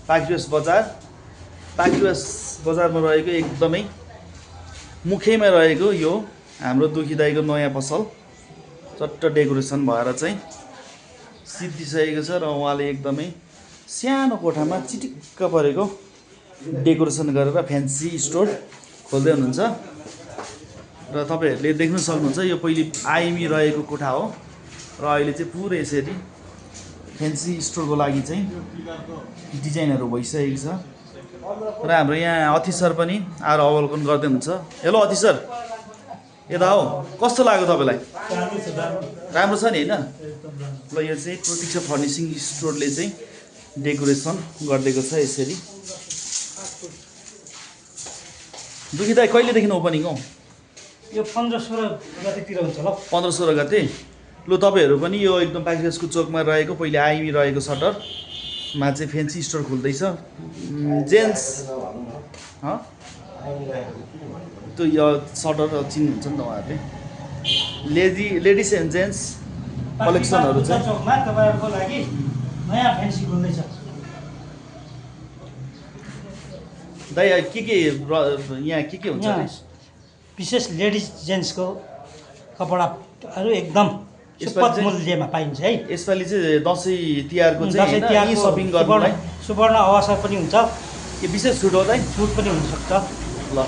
पाक्रियोस बजार बजारमा रहेको एकदमै मुखैमा रहेको यो हाम्रो दुखीदाईको नयाँ पसल चट्ट डेकोरेसन भएर चाहिँ सिद्धिसकेको छ र उहाँले एकदमै सानो कोठामा चिटिक्क परेको डेकोरेसन गरेर फ्यान्सी स्टोर खोल्दै हुनुहुन्छ र तपाईहरुले देख्न सक्नुहुन्छ यो पहिले आइमी रहेको कोठा हो र अहिले चाहिँ पुरै यसरी फ्यान्सी स्टोरको लागि चाहिँ डिजाइनहरु भइसकेको छ र हाम्रो यहाँ अति सर पनि आएर अवलोकन गर्दै हुनुहुन्छ। हेलो अति सर, यता हो, कस्तो लाग्यो तपाईलाई? राम्रो छ नि हैन? ल यो चाहिँ प्रतीक्षा फर्निशिङ स्टोरले चाहिँ डेकोरेसन गर्दैको छ यसरी। दुखी दाइ कहिलेदेखि ओपनिङ हो? यो 15-16 गतेतिर हुन्छ ल। 15-16 गते। ल तपाईहरु पनि यो एकदम पाक्रियोसको चोकमा रहेको पहिले आइमी रहेको सटरमा चाहिँ फ्यान्सी स्टोर खुल्दैछ। जेन्ट्स त्यो यो सटर चिन्नुहुन्छ नि त उहाँहरूले। लेडिज एन्ड जेन्ट्स कलेक्सनहरु छ। चोकमा तपाईहरुको लागि नयाँ फ्यान्सी खुल्दैछ। दाइ यहाँ के हुन्छ? विशेष लेडिज जेन्ट्सको कपडाहरू एकदम सुपथ मूल्यमा पाइन्छ है। यसपालि चाहिँ दसैँ तिहारको चाहिँ हैन शपिङ गर्नलाई सुवर्ण अवसर पनि हुन्छ। के विशेष छुट हो दाइ? छुट पनि हुन सक्छ। ल